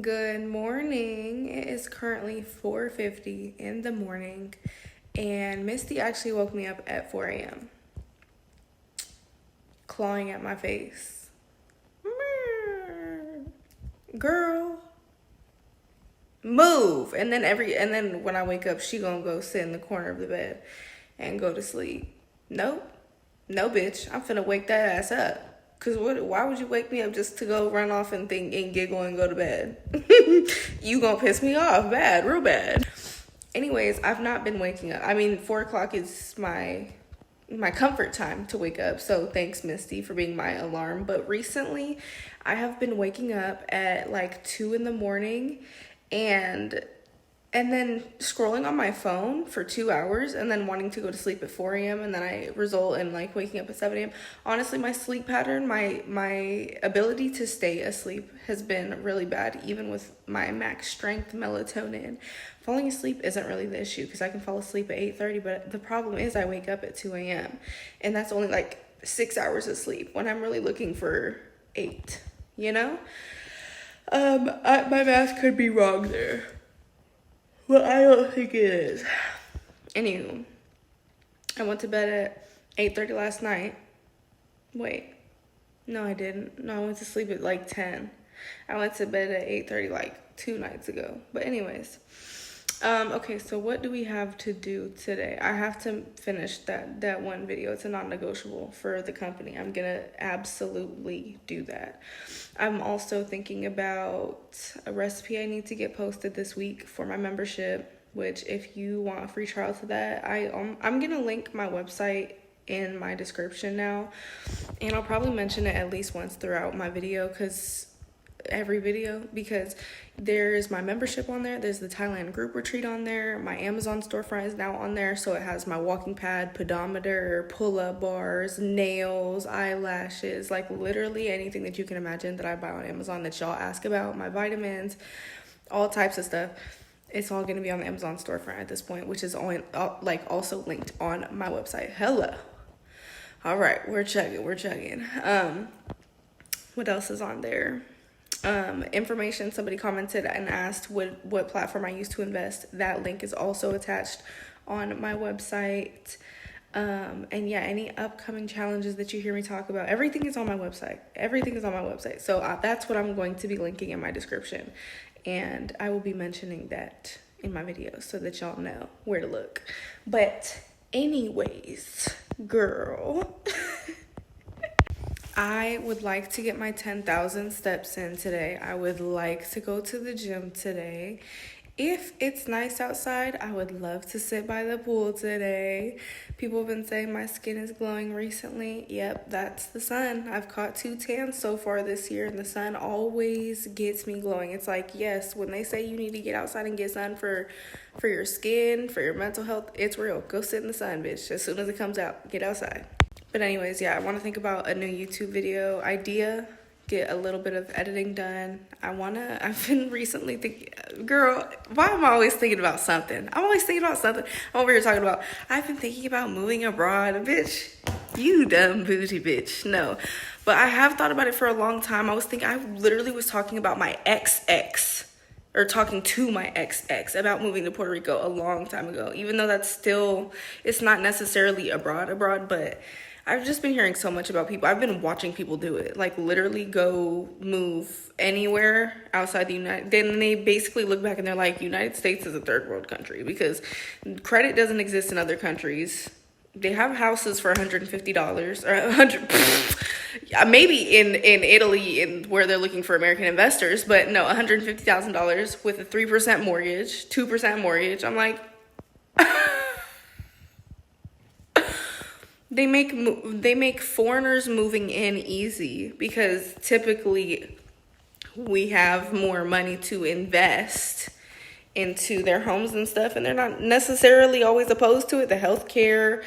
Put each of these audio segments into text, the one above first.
Good morning. It is currently 4:50 in the morning, and Misty actually woke me up at 4 a.m. clawing at my face. Girl, move. And then when I wake up, she gonna go sit in the corner of the bed and go to sleep. Nope. No, bitch. I'm finna wake that ass up. Cause why would you wake me up just to go run off and think and giggle and go to bed? You gonna piss me off bad, real bad. Anyways, I've not been waking up. I mean, 4 o'clock is my comfort time to wake up. So thanks, Misty, for being my alarm. But recently, I have been waking up at like 2 in the morning and then scrolling on my phone for 2 hours and then wanting to go to sleep at 4 a.m. and then I result in like waking up at 7 a.m. Honestly, my sleep pattern, my ability to stay asleep has been really bad, even with my max strength melatonin. Falling asleep isn't really the issue because I can fall asleep at 8:30, but the problem is I wake up at 2 a.m. and that's only like 6 hours of sleep when I'm really looking for 8, you know? My math could be wrong there. Well, I don't think it is. Anywho, I went to bed at 8:30 last night. Wait, no, I didn't. No, I went to sleep at like 10. I went to bed at 8:30 like 2 nights ago. But anyways, okay, so what do we have to do today? I have to finish that one video. It's a non-negotiable for the company. I'm gonna absolutely do that. I'm also thinking about a recipe I need to get posted this week for my membership, which if you want a free trial to that, I'm gonna link my website in my description now, and I'll probably mention it at least once throughout my video, because there's my membership on there, there's the Thailand group retreat on there, my Amazon storefront is now on there, so it has my walking pad, pedometer, pull-up bars, nails, eyelashes, like literally anything that you can imagine that I buy on Amazon that y'all ask about, my vitamins, all types of stuff. It's all going to be on the Amazon storefront at this point, which is also linked on my website. Hello. All right, we're chugging. What else is on there? Information. Somebody commented and asked what platform I use to invest. That link is also attached on my website. And yeah, any upcoming challenges that you hear me talk about, everything is on my website. So that's what I'm going to be linking in my description, and I will be mentioning that in my videos so that y'all know where to look. But anyways, girl, I would like to get my 10,000 steps in today. I would like to go to the gym today. If it's nice outside, I would love to sit by the pool today. People have been saying my skin is glowing recently. Yep, that's the sun. I've caught 2 tans so far this year, and the sun always gets me glowing. It's like, yes, when they say you need to get outside and get sun for your skin, for your mental health, it's real. Go sit in the sun, bitch. As soon as it comes out, get outside. But anyways, yeah, I want to think about a new YouTube video idea, get a little bit of editing done. I've been recently thinking, girl, why am I always thinking about something? I'm over here talking about, I've been thinking about moving abroad. Bitch, you dumb bougie bitch. No, but I have thought about it for a long time. I literally was talking about my talking to my ex about moving to Puerto Rico a long time ago, even though it's not necessarily abroad, but I've just been hearing so much about people. I've been watching people do it, like literally go move anywhere outside the United. Then they basically look back and they're like, United States is a third world country because credit doesn't exist in other countries. They have houses for $150 or 100. Maybe in Italy, where they're looking for American investors, but no, $150,000 with a 3% mortgage, 2% mortgage. I'm like. They make foreigners moving in easy because typically we have more money to invest into their homes and stuff, and they're not necessarily always opposed to it. The healthcare,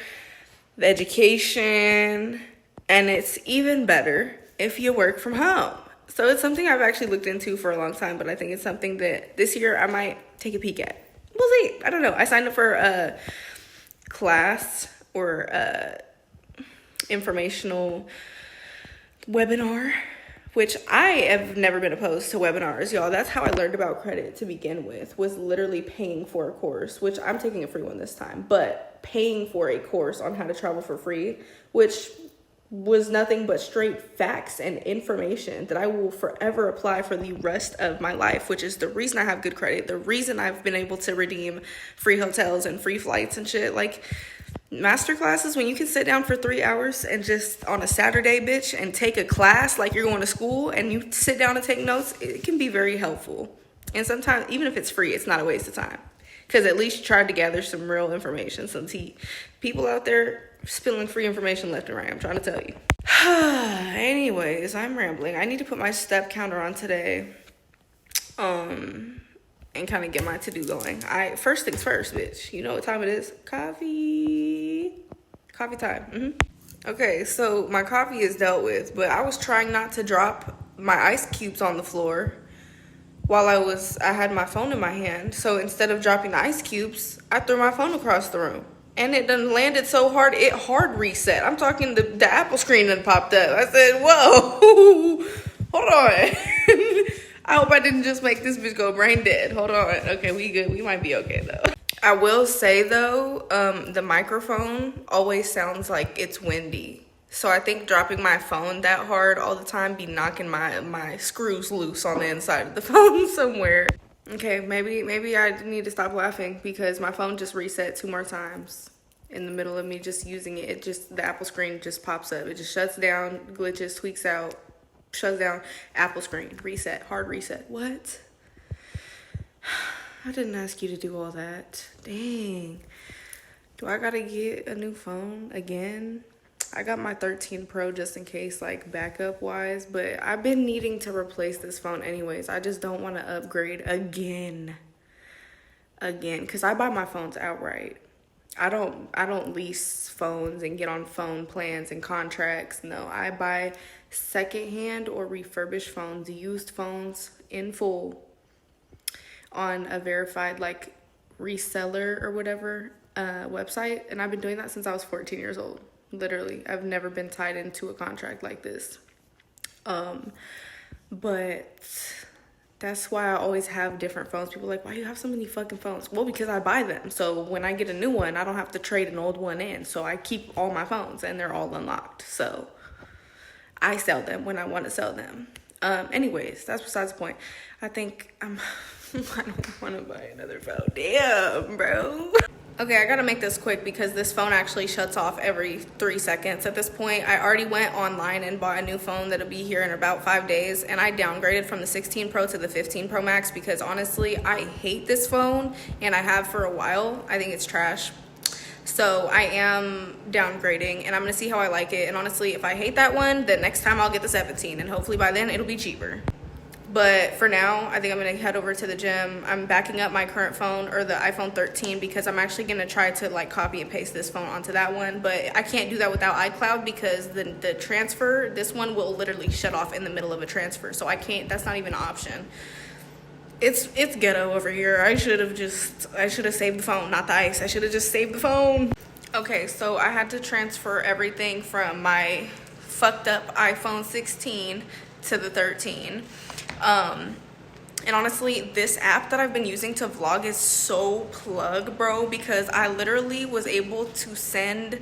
the education, and it's even better if you work from home. So it's something I've actually looked into for a long time, but I think it's something that this year I might take a peek at. We'll see. I don't know. I signed up for a class or informational webinar which I have never been opposed to webinars, y'all. That's how I learned about credit to begin with, was literally paying for a course, which I'm taking a free one this time, but paying for a course on how to travel for free, which was nothing but straight facts and information that I will forever apply for the rest of my life, which is the reason I have good credit, the reason I've been able to redeem free hotels and free flights and shit. Like, master classes, when you can sit down for 3 hours and just on a Saturday, bitch, and take a class like you're going to school, and you sit down and take notes, it can be very helpful. And sometimes, even if it's free, it's not a waste of time, because at least you tried to gather some real information. Some people out there spilling free information left and right, I'm trying to tell you. Anyways, I'm rambling. I need to put my step counter on today, and kind of get my to-do going. First things first, bitch. You know what time it is? Coffee time. Okay, so my coffee is dealt with, but I was trying not to drop my ice cubes on the floor while I had my phone in my hand. So instead of dropping the ice cubes, I threw my phone across the room. And it done landed so hard, it hard reset. I'm talking the Apple screen done popped up. I said, whoa, hold on. I hope I didn't just make this bitch go brain dead. Hold on. Okay, we good. We might be okay, though. I will say, though, the microphone always sounds like it's windy. So I think dropping my phone that hard all the time be knocking my screws loose on the inside of the phone somewhere. Okay, maybe I need to stop laughing because my phone just reset 2 more times in the middle of me just using it. The Apple screen just pops up. It just shuts down, glitches, tweaks out, shuts down, Apple screen, reset, hard reset. What? I didn't ask you to do all that. Dang. Do I gotta get a new phone again? I got my 13 Pro just in case, like, backup wise, but I've been needing to replace this phone anyways. I just don't want to upgrade again, because I buy my phones outright. I don't lease phones and get on phone plans and contracts. No, I buy secondhand or refurbished phones, used phones in full on a verified, like, reseller or whatever website, and I've been doing that since I was 14 years old. Literally, I've never been tied into a contract like this. But that's why I always have different phones. People are like, why do you have so many fucking phones? Well, because I buy them. So when I get a new one, I don't have to trade an old one in. So I keep all my phones and they're all unlocked. So I sell them when I want to sell them. Anyways, that's besides the point. I think I don't want to buy another phone. Damn, bro. Okay, I gotta make this quick because this phone actually shuts off every 3 seconds at this point. I already went online and bought a new phone that'll be here in about 5 days, and I downgraded from the 16 Pro to the 15 Pro Max because honestly, I hate this phone, and I have for a while. I think it's trash. So I am downgrading, and I'm gonna see how I like it. And honestly, if I hate that one, then next time I'll get the 17, and hopefully by then it'll be cheaper. But for now, I think I'm going to head over to the gym. I'm backing up my current phone, or the iPhone 13, because I'm actually going to try to, like, copy and paste this phone onto that one. But I can't do that without iCloud because the transfer, this one will literally shut off in the middle of a transfer. So I can't, that's not even an option. It's ghetto over here. I should have saved the phone, not the ice. I should have just saved the phone. Okay, so I had to transfer everything from my fucked up iPhone 16 to the 13. And honestly, this app that I've been using to vlog is so plug, bro, because I literally was able to send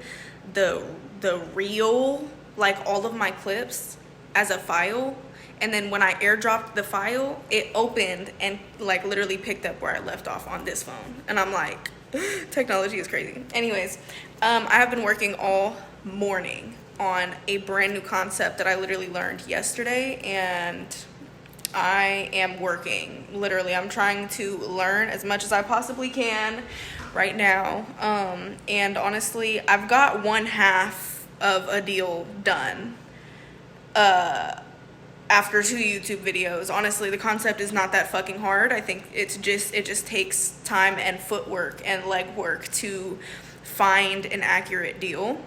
the reel, like all of my clips, as a file, and then when I airdropped the file, it opened and like literally picked up where I left off on this phone. And I'm like, technology is crazy. Anyways, I have been working all morning on a brand new concept that I literally learned yesterday, and I am working. Literally, I'm trying to learn as much as I possibly can right now. And honestly, I've got 1/2 of a deal done after 2 YouTube videos. Honestly, the concept is not that fucking hard. I think it just takes time and footwork and legwork to find an accurate deal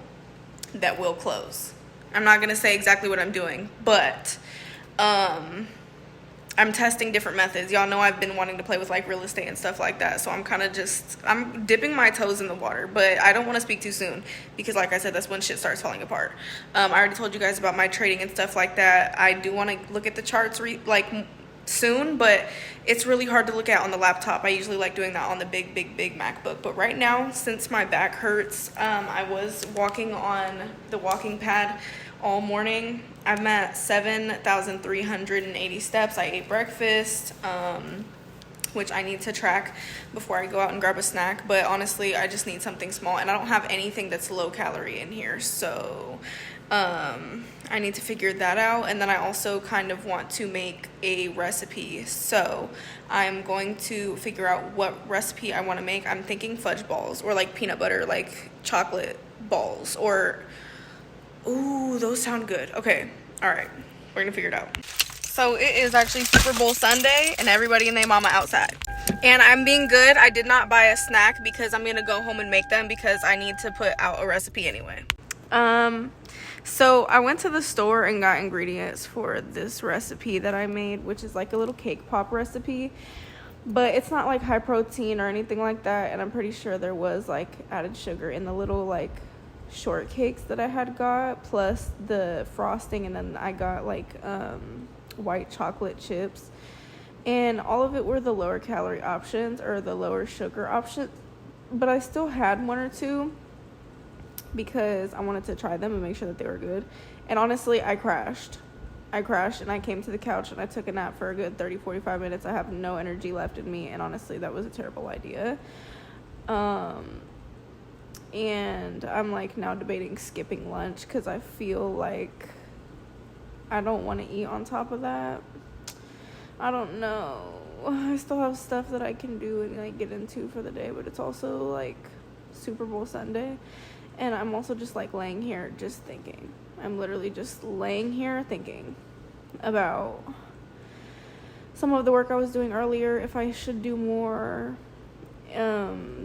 that will close. I'm not gonna say exactly what I'm doing, but I'm testing different methods. Y'all know I've been wanting to play with like real estate and stuff like that. So I'm kind of just, I'm dipping my toes in the water, but I don't want to speak too soon because like I said, that's when shit starts falling apart. I already told you guys about my trading and stuff like that. I do want to look at the charts soon, but it's really hard to look at on the laptop. I usually like doing that on the big MacBook. But right now, since my back hurts, I was walking on the walking pad all morning. I'm at 7,380 steps. I ate breakfast, which I need to track before I go out and grab a snack. But honestly, I just need something small, and I don't have anything that's low calorie in here. So I need to figure that out. And then I also kind of want to make a recipe. So I'm going to figure out what recipe I want to make. I'm thinking fudge balls or like peanut butter, like chocolate balls, or ooh, those sound good. Okay, all right, we're gonna figure it out. So it is actually Super Bowl Sunday and everybody and their mama outside. And I'm being good. I did not buy a snack because I'm gonna go home and make them because I need to put out a recipe anyway. So I went to the store and got ingredients for this recipe that I made, which is like a little cake pop recipe, but it's not like high protein or anything like that. And I'm pretty sure there was like added sugar in the little like shortcakes that I had got, plus the frosting, and then I got like white chocolate chips, and all of it were the lower calorie options or the lower sugar options, but I still had one or two because I wanted to try them and make sure that they were good. And honestly, I crashed and I came to the couch and I took a nap for a good 30-45 minutes. I have no energy left in me, and honestly that was a terrible idea. And I'm like now debating skipping lunch because I feel like I don't want to eat on top of that. I don't know. I still have stuff that I can do and like get into for the day, but it's also like Super Bowl Sunday. And I'm also just like laying here just thinking. I'm literally just laying here thinking about some of the work I was doing earlier, if I should do more.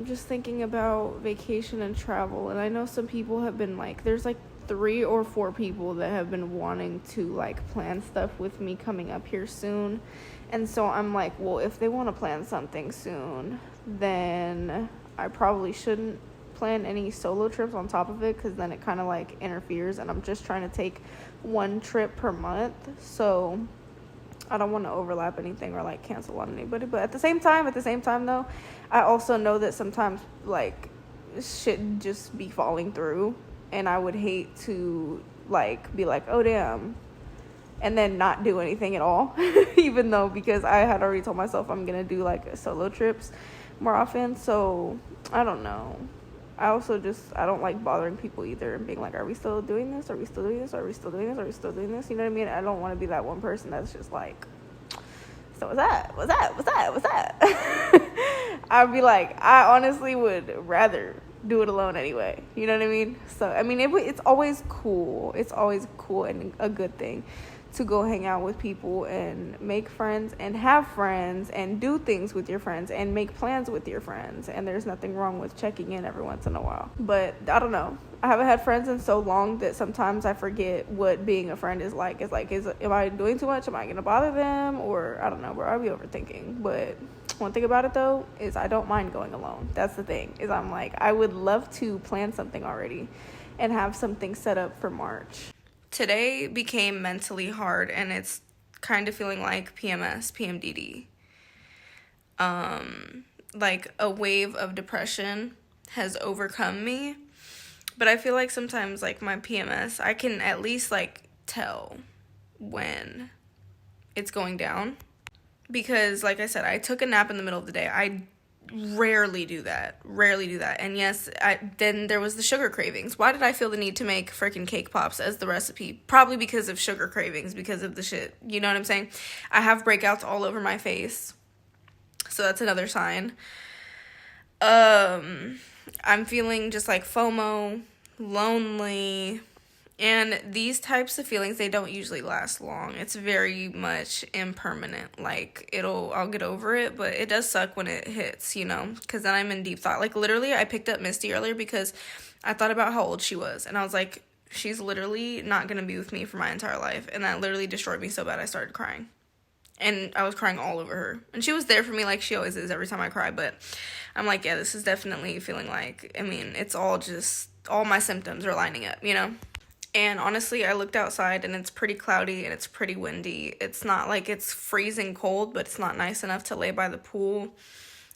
Just thinking about vacation and travel. And I know some people have been like, there's like 3 or 4 people that have been wanting to like plan stuff with me coming up here soon. And so I'm like, well, if they want to plan something soon, then I probably shouldn't plan any solo trips on top of it, because then it kind of like interferes, and I'm just trying to take 1 trip per month, so I don't want to overlap anything or like cancel on anybody. But at the same time though, I also know that sometimes like shit just be falling through, and I would hate to like be like, oh damn, and then not do anything at all. Even though, because I had already told myself I'm gonna do like solo trips more often. So I don't know. I also just, I don't like bothering people either and being like, are we still doing this? Are we still doing this? Are we still doing this? Are we still doing this? You know what I mean? I don't want to be that one person that's just like, so what's that? I'd be like, I honestly would rather do it alone anyway. You know what I mean? So, I mean, it's always cool. It's always cool and a good thing to go hang out with people and make friends and have friends and do things with your friends and make plans with your friends. And there's nothing wrong with checking in every once in a while. But I don't know. I haven't had friends in so long that sometimes I forget what being a friend is like. It's like, am I doing too much? Am I going to bother them? Or I don't know, bro. I'll be overthinking. But one thing about it though is I don't mind going alone. That's the thing, is I'm like, I would love to plan something already and have something set up for March. Today became mentally hard, and it's kind of feeling like PMDD. Like a wave of depression has overcome me, but I feel like sometimes like my PMS, I can at least like tell when it's going down, because like I said, I took a nap in the middle of the day. I rarely do that. And yes, then there was the sugar cravings. Why did I feel the need to make freaking cake pops as the recipe? Probably because of sugar cravings, because of the shit. You know what I'm saying? I have breakouts all over my face, so that's another sign. I'm feeling just like FOMO, lonely, and these types of feelings, they don't usually last long. It's very much impermanent. Like, I'll get over it, but it does suck when it hits, you know, because then I'm in deep thought. Like, literally, I picked up Misty earlier because I thought about how old she was, and I was like, she's literally not going to be with me for my entire life, and that literally destroyed me so bad I started crying. And I was crying all over her. And she was there for me like she always is every time I cry. But I'm like, yeah, this is definitely feeling like, I mean, it's all just, all my symptoms are lining up, you know? And honestly, I looked outside and it's pretty cloudy and it's pretty windy. It's not like it's freezing cold, but it's not nice enough to lay by the pool.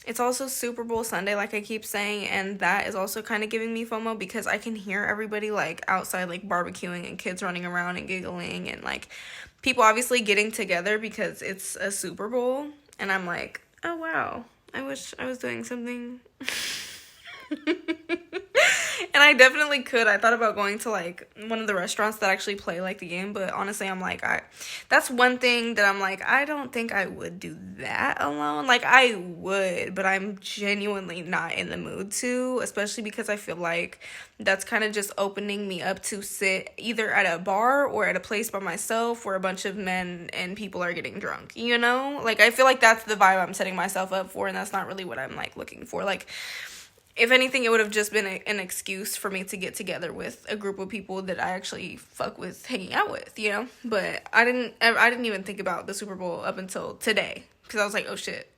It's also Super Bowl Sunday, like I keep saying, and that is also kind of giving me FOMO because I can hear everybody, like, outside, like, barbecuing and kids running around and giggling and, like, people obviously getting together because it's a Super Bowl, and I'm like, oh, wow, I wish I was doing something. And I definitely could. I thought about going to, like, one of the restaurants that actually play, like, the game. But honestly, I'm like, that's one thing that I'm like, I don't think I would do that alone. Like, I would, but I'm genuinely not in the mood to. Especially because I feel like that's kind of just opening me up to sit either at a bar or at a place by myself where a bunch of men and people are getting drunk. You know? Like, I feel like that's the vibe I'm setting myself up for. And that's not really what I'm, like, looking for. Like, if anything, it would have just been an excuse for me to get together with a group of people that I actually fuck with hanging out with, you know? But I didn't even think about the Super Bowl up until today. Because I was like, oh shit.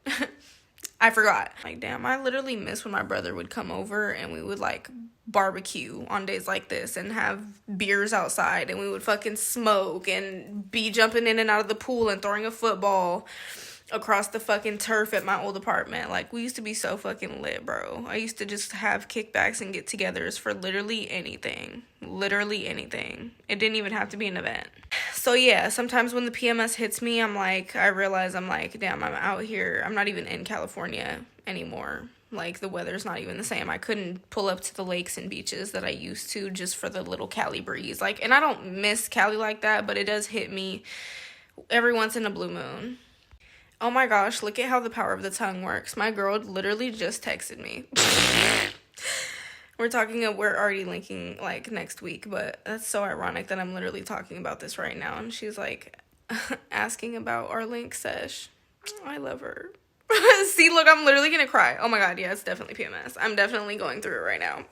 I forgot. Like, damn, I literally miss when my brother would come over and we would, like, barbecue on days like this and have beers outside and we would fucking smoke and be jumping in and out of the pool and throwing a football across the fucking turf at my old apartment. Like, we used to be so fucking lit, bro. I used to just have kickbacks and get-togethers for literally anything. Literally anything. It didn't even have to be an event. So, yeah, sometimes when the PMS hits me, I realize I'm like, damn, I'm out here. I'm not even in California anymore. Like, the weather's not even the same. I couldn't pull up to the lakes and beaches that I used to just for the little Cali breeze. Like, and I don't miss Cali like that, but it does hit me every once in a blue moon. Oh my gosh, look at how the power of the tongue works. My girl literally just texted me. We're already linking, like, next week, but that's so ironic that I'm literally talking about this right now. And she's, like, asking about our link sesh. I love her. See, look, I'm literally gonna cry. Oh my god, yeah, it's definitely PMS. I'm definitely going through it right now.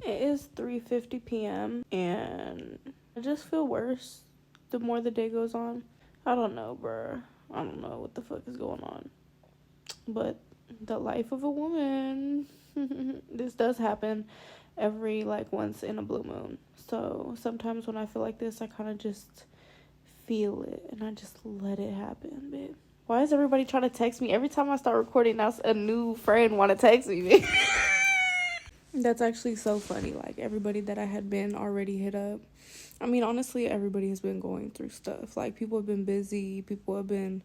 It is 3:50 p.m. and I just feel worse the more the day goes on. I don't know, bruh. I don't know what the fuck is going on. But the life of a woman. This does happen every, like, once in a blue moon. So sometimes when I feel like this, I kind of just feel it. And I just let it happen, babe. Why is everybody trying to text me? Every time I start recording, now a new friend want to text me, babe. That's actually so funny. Like, everybody that I had been already hit up. I mean, honestly, everybody has been going through stuff. Like, people have been busy. People have been,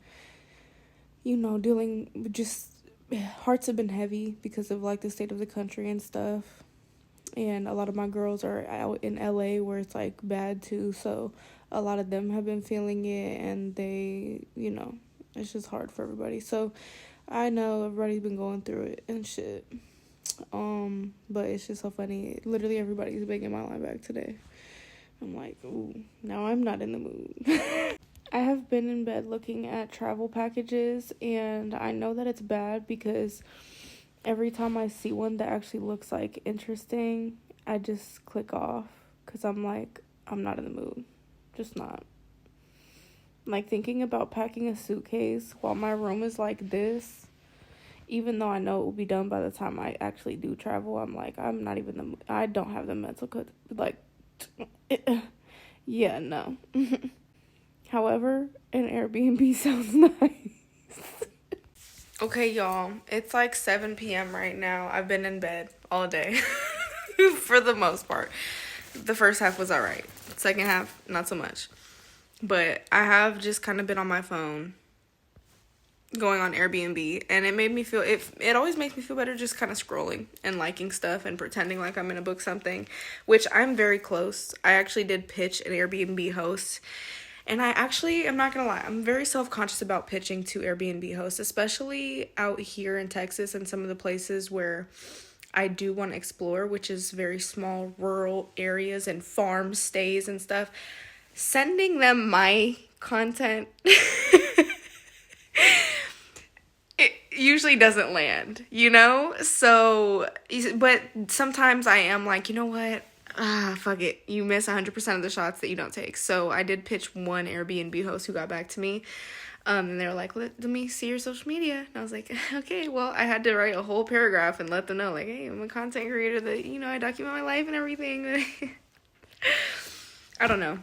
you know, dealing with just, hearts have been heavy because of, like, the state of the country and stuff. And a lot of my girls are out in LA where it's, like, bad too. So a lot of them have been feeling it and they, you know, it's just hard for everybody. So I know everybody's been going through it and shit. But it's just so funny. Literally everybody's begging my line back today. I'm like, ooh, now I'm not in the mood. I have been in bed looking at travel packages, and I know that it's bad because every time I see one that actually looks, like, interesting, I just click off because I'm like, I'm not in the mood. Just not. Like, thinking about packing a suitcase while my room is like this, even though I know it will be done by the time I actually do travel, I'm like, I'm not even I don't have the mental, like, yeah, no. However, an Airbnb sounds nice. Okay, y'all, it's like 7 p.m. right now. I've been in bed all day for the most part. The first half was all right. Second half, not so much. But I have just kind of been on my phone going on Airbnb, and it made me feel, it always makes me feel better just kind of scrolling and liking stuff and pretending like I'm gonna book something, which I'm very close. I actually did pitch an Airbnb host, and I'm not gonna lie, I'm very self-conscious about pitching to Airbnb hosts, especially out here in Texas and some of the places where I do want to explore, which is very small rural areas and farm stays and stuff. Sending them my content it usually doesn't land, you know? So, but sometimes I am like, you know what? Fuck it. You miss 100% of the shots that you don't take. So I did pitch one Airbnb host who got back to me. And they were like, let me see your social media. And I was like, okay, well, I had to write a whole paragraph and let them know, like, hey, I'm a content creator that, you know, I document my life and everything. I don't know.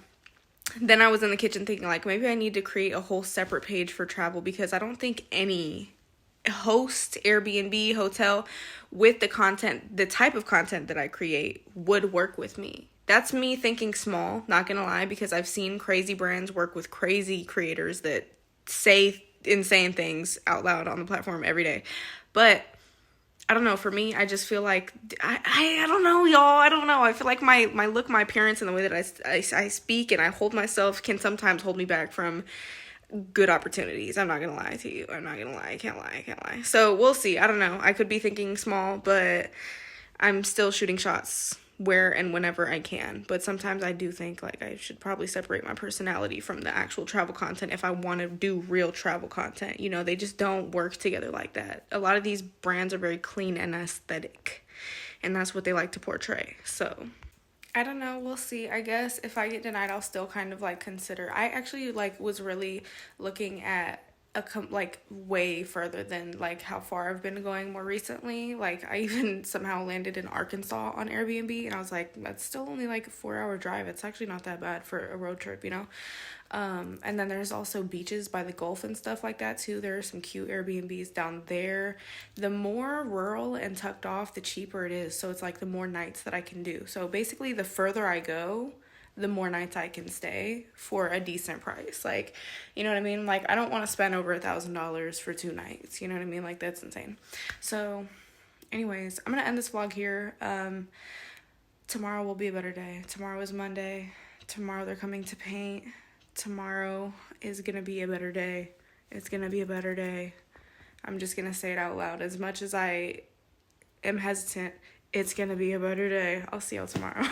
Then I was in the kitchen thinking, like, maybe I need to create a whole separate page for travel, because I don't think any host, Airbnb, hotel with the content, the type of content that I create would work with me. That's me thinking small, not gonna lie, because I've seen crazy brands work with crazy creators that say insane things out loud on the platform every day. But I don't know, for me, I just feel like, I don't know, y'all, I don't know. I feel like my look, my appearance, and the way that I speak and I hold myself can sometimes hold me back from good opportunities. I'm not gonna lie to you. I'm not gonna lie. I can't lie. So we'll see. I don't know. I could be thinking small, but I'm still shooting shots where and whenever I can. But sometimes I do think like I should probably separate my personality from the actual travel content if I want to do real travel content. You know, they just don't work together like that. A lot of these brands are very clean and aesthetic, and that's what they like to portray. So I don't know, we'll see. I guess if I get denied, I'll still kind of like consider. I actually like was really looking at like way further than like how far I've been going more recently. Like I even somehow landed in Arkansas on Airbnb, and I was like, that's still only like a 4-hour drive. It's actually not that bad for a road trip, you know. And then there's also beaches by the Gulf and stuff like that too. There are some cute Airbnbs down there. The more rural and tucked off, the cheaper it is. So it's like the more nights that I can do. So basically the further I go, the more nights I can stay for a decent price. Like, you know what I mean? Like, I don't want to spend over $1,000 for 2 nights. You know what I mean? Like, that's insane. So anyways, I'm going to end this vlog here. Tomorrow will be a better day. Tomorrow is Monday. Tomorrow they're coming to paint. Tomorrow is going to be a better day. It's going to be a better day. I'm just going to say it out loud. As much as I am hesitant, it's going to be a better day. I'll see y'all tomorrow.